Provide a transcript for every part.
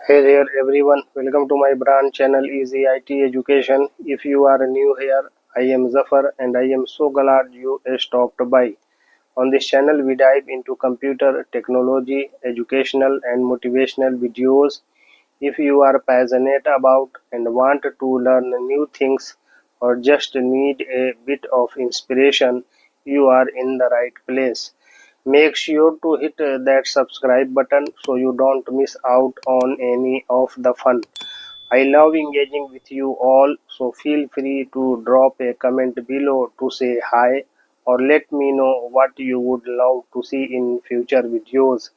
Hey there everyone, welcome to my brand channel Easy IT Education. If you are new here, I am Zafar and I am so glad you stopped by. On this channel we dive into computer technology, educational and motivational videos. If you are passionate about and want to learn new things or just need a bit of inspiration, you are in the right place. Make sure to hit that subscribe button so you don't miss out on any of the fun. I love engaging with you all, so feel free to drop a comment below to say hi or let me know what you would love to see in future videos.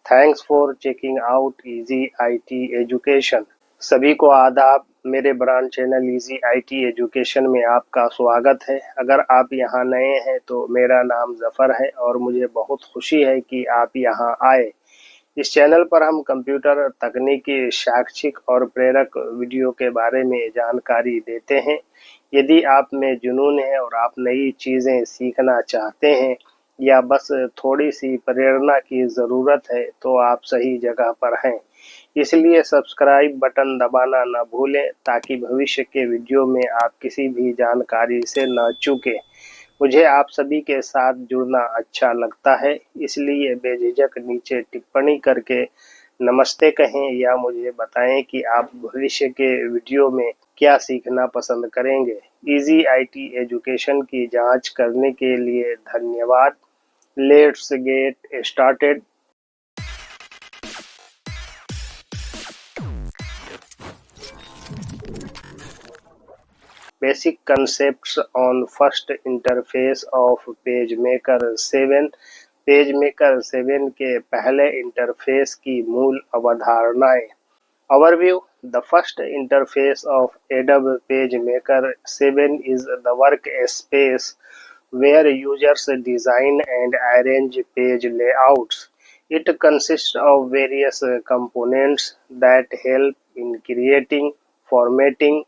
Thanks for checking out easy IT education. सभी को आदाब। मेरे brand channel easy IT education में आपका स्वागत है। अगर आप यहाँ नए हैं तो मेरा नाम जफर है और मुझे बहुत खुशी है कि आप यहाँ आए। इस चैनल पर हम कंप्यूटर तकनीकी, शैक्षिक और प्रेरक वीडियो के बारे में जानकारी देते हैं। यदि आप में जुनून है और आप नई चीज़ें सीखना चाहते हैं या बस थोड़ी सी प्रेरणा की ज़रूरत है तो आप सही जगह पर हैं। इसलिए सब्सक्राइब बटन दबाना न भूलें ताकि भविष्य के वीडियो में आप किसी भी जानकारी से न चूकें। मुझे आप सभी के साथ जुड़ना अच्छा लगता है, इसलिए बेझिझक नीचे टिप्पणी करके नमस्ते कहें या मुझे बताएं कि आप भविष्य के वीडियो में क्या सीखना पसंद करेंगे। इजी आईटी एजुकेशन की जांच करने के लिए धन्यवाद। Let's get started. Basic concepts on first interface of PageMaker 7। PageMaker 7 के पहले इंटरफेस की मूल अवधारणाएं। Overview: The first interface of Adobe PageMaker 7 is the workspace where users design and arrange page layouts. It consists of various components that help in creating, formatting,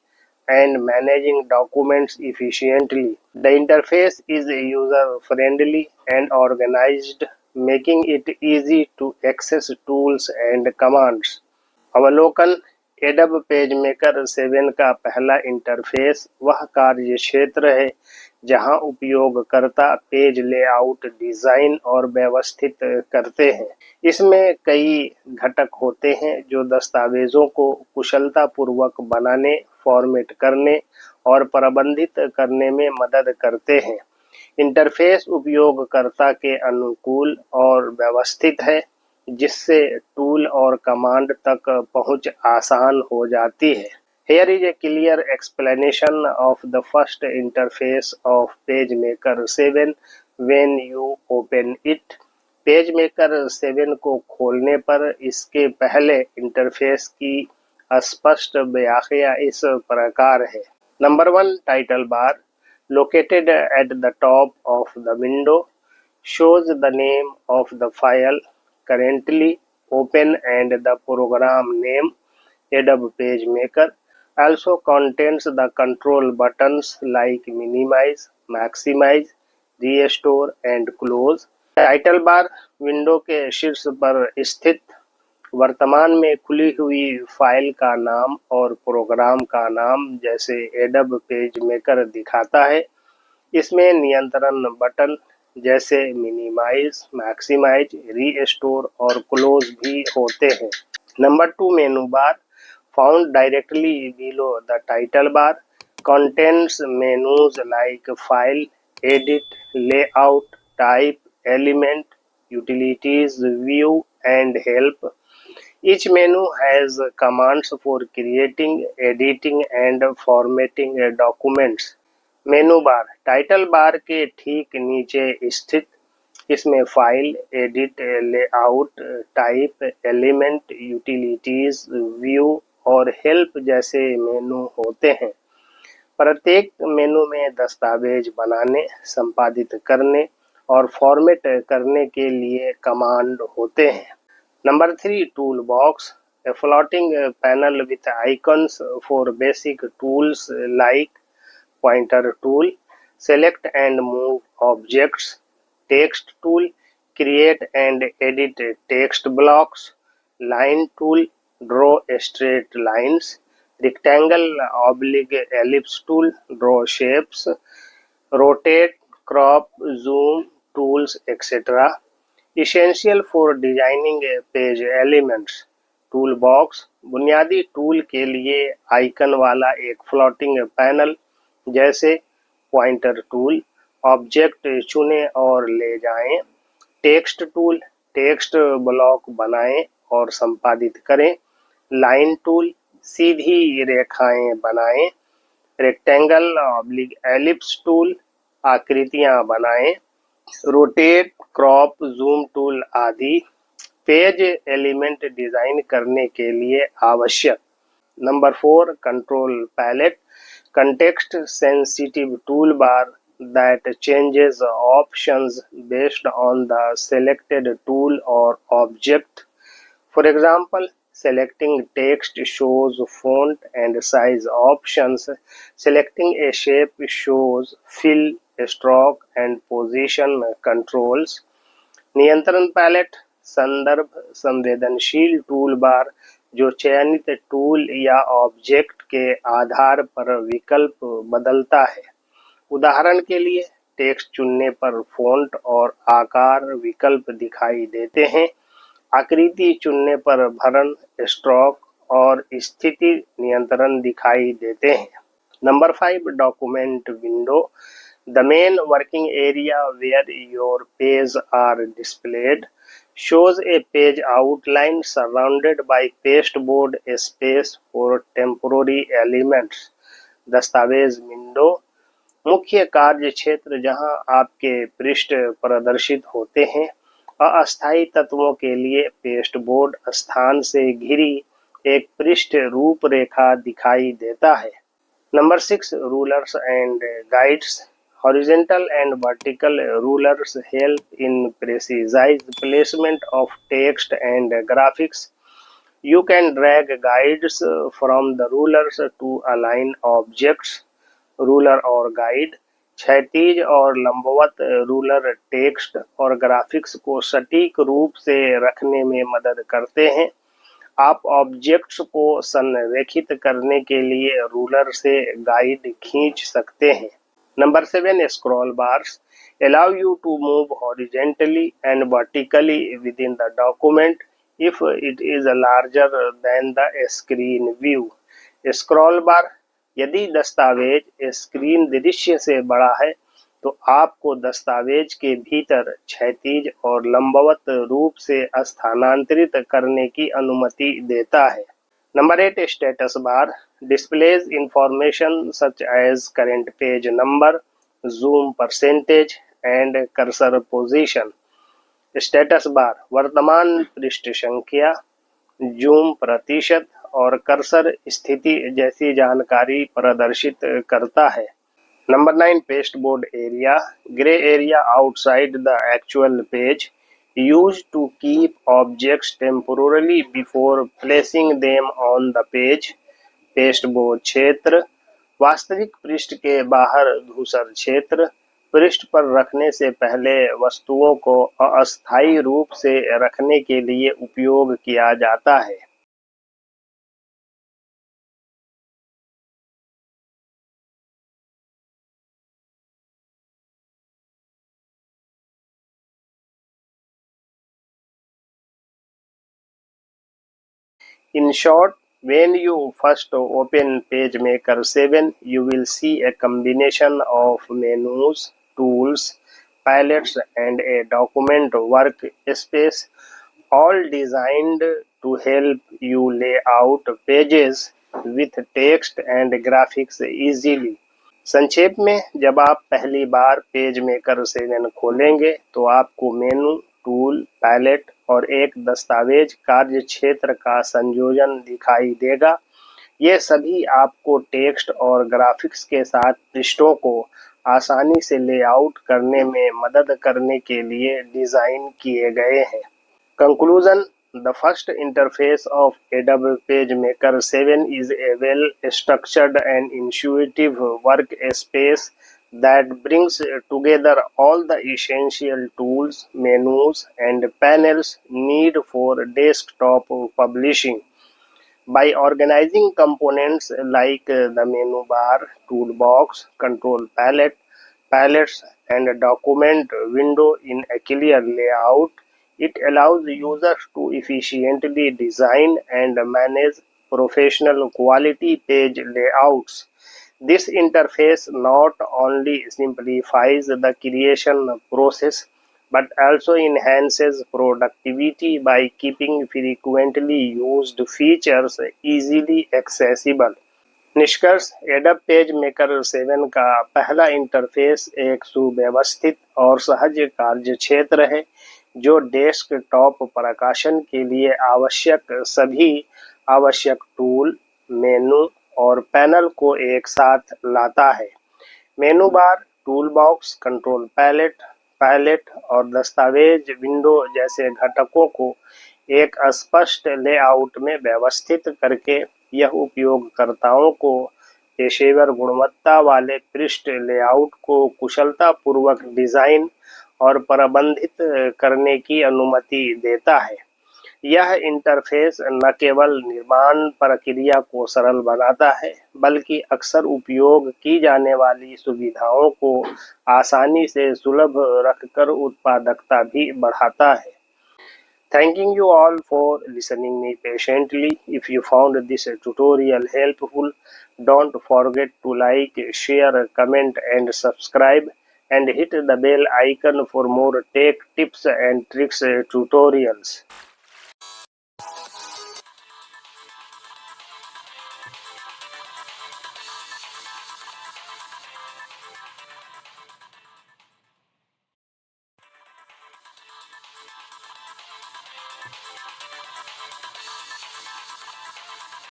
and managing documents efficiently. The interface is user-friendly and organized, making it easy to access tools and commands. अवलोकन: एडब PageMaker 7 का पहला interface वह कार्य क्षेत्र है जहां उपयोगकर्ता page layout, design और व्यवस्थित करते हैं। इसमें कई घटक होते हैं जो दस्तावेजों को कुशलतापूर्वक बनाने, फॉर्मेट करने और प्रबंधित करने में मदद करते हैं। इंटरफेस उपयोगकर्ता के अनुकूल और व्यवस्थित है, जिससे टूल और कमांड तक पहुंच आसान हो जाती है। Here is a clear explanation of the first interface of PageMaker 7 when you open it. PageMaker 7 को खोलने पर इसके पहले इंटरफेस की स्पष्ट व्याख्या इस प्रकार है। Number 1, title bar located at the top of the window shows the name of the file currently open and the program name. Adobe PageMaker also contains the control buttons like minimize, maximize, restore and close. Title bar window के शीर्ष पर स्थित वर्तमान में खुली हुई file का नाम और प्रोग्राम का नाम जैसे एडब पेजमेकर दिखाता है। इसमें नियंत्रण बटन जैसे मिनिमाइज, मैक्सिमाइज, रीस्टोर और क्लोज भी होते हैं। Number 2, menu bar found directly below the title bar contains menus like file, edit, layout, type, element, utilities, view and help. Each menu has commands for creating, editing and formatting documents. Menu bar title bar के ठीक नीचे स्थित। इसमें file, edit, layout, type, element, utilities, view और help जैसे मेनू होते हैं। प्रत्येक मेनू में दस्तावेज बनाने, संपादित करने और फॉर्मेट करने के लिए कमांड होते हैं। Number 3, tool box a floating panel with icons for basic tools like pointer tool, select and move objects, text tool, create and edit text blocks, line tool, draw straight lines. Rectangle, oblique, ellipse tool, draw shapes. Rotate, crop, zoom tools, etc. Essential for designing a page elements. Tool box, बुनियादी tool के लिए icon वाला एक floating panel जैसे pointer tool. Object चुनें और ले जाएं। टेक्स्ट टूल, टेक्स्ट ब्लॉक बनाएं और संपादित करें। लाइन टूल, सीधी रेखाएं बनाएं। रेक्टेंगल ऑब्लिक एलिप्स टूल, आकृतियां बनाएं। रोटेट, क्रॉप, जूम टूल आदि पेज एलिमेंट डिजाइन करने के लिए आवश्यक। Number 4, control palette, context sensitive toolbar that changes options based on the selected tool or object. For example, selecting text shows font and size options. Selecting a shape shows fill, stroke and position controls. नियंत्रण palette, संदर्भ संवेदनशील toolbar जो चयनित tool या object के आधार पर विकल्प बदलता है। उदाहरण के लिए, टेक्स्ट चुनने पर फ़ॉन्ट और आकार विकल्प दिखाई देते हैं। आकृति चुनने पर भरण, स्ट्रोक और स्थिति नियंत्रण दिखाई देते हैं। Number 5, document window, the main working area where your pages are displayed, shows a page outline surrounded by pasteboard space for temporary elements. दस्तावेज विंडो, मुख्य कार्य क्षेत्र जहां आपके पृष्ठ प्रदर्शित होते हैं। अस्थायी तत्वों के लिए पेस्टबोर्ड स्थान से घिरी एक पृष्ठ रूपरेखा दिखाई देता है। Number 6, rulers and guides. Horizontal and vertical rulers help in precise placement of text and graphics. You can drag guides from the rulers to align objects. Ruler और गाइड, क्षैतिज और लंबवत रूलर टेक्स्ट और ग्राफिक्स को सटीक रूप से रखने में मदद करते हैं। आप ऑब्जेक्ट्स को संरेखित करने के लिए रूलर से गाइड खींच सकते हैं। Number 7, scroll bars allow you to move horizontally and vertically within the document if it is larger than the screen view. Scroll bar, यदि दस्तावेज स्क्रीन दृश्य से बड़ा है तो आपको दस्तावेज के भीतर क्षैतिज और लंबवत रूप से स्थानांतरित करने की अनुमति देता है। Number 8, status bar displays information such as current page number, zoom percentage and cursor position. Status bar वर्तमान पृष्ठ संख्या, जूम प्रतिशत और कर्सर स्थिति जैसी जानकारी प्रदर्शित करता है। Number 9, pasteboard area, grey area outside the actual page, used to keep objects temporarily before placing them on the page. Pasteboard क्षेत्र, वास्तविक पृष्ठ के बाहर धूसर क्षेत्र, पृष्ठ पर रखने से पहले वस्तुओं को अस्थायी रूप से रखने के लिए उपयोग किया जाता है। In short, when you first open PageMaker 7, you will see a combination of menus, tools, palettes, and a document workspace, all designed to help you lay out pages with text and graphics easily. संक्षेप में, जब आप पहली बार page maker 7 खोलेंगे तो आपको मेनू, tool, palette और एक दस्तावेज कार्य क्षेत्र का संयोजन दिखाई देगा। ये सभी आपको टेक्स्ट और ग्राफिक्स के साथ पृष्ठों को आसानी से लेआउट करने में मदद करने के लिए डिज़ाइन किए गए हैं। Conclusion, the first interface of Adobe PageMaker 7 is a well-structured and intuitive workspace that brings together all the essential tools, menus, and panels needed for desktop publishing. By organizing components like the menu bar, toolbox, control palettes, and document window in a clear layout, it allows users to efficiently design and manage professional quality page layouts. This interface not only simplifies the creation process but also enhances productivity by keeping frequently used features easily accessible. निष्कर्ष एडब page maker 7 का पहला interface एक सुव्यवस्थित और सहज कार्य क्षेत्र है जो डेस्कटॉप प्रकाशन के लिए आवश्यक सभी आवश्यक टूल, मेनू और पैनल को एक साथ लाता है। Menu bar, toolbox, control palette और दस्तावेज विंडो जैसे घटकों को एक स्पष्ट लेआउट में व्यवस्थित करके यह उपयोगकर्ताओं को पेशेवर गुणवत्ता वाले पृष्ठ लेआउट को कुशलतापूर्वक डिजाइन और प्रबंधित करने की अनुमति देता है। यह इंटरफेस न केवल निर्माण प्रक्रिया को सरल बनाता है बल्कि अक्सर उपयोग की जाने वाली सुविधाओं को आसानी से सुलभ रखकर उत्पादकता भी बढ़ाता है। Thanking you all for listening me patiently. If you found this tutorial helpful, don't forget to like, share, comment and subscribe and hit the bell icon for more tech tips and tricks tutorials.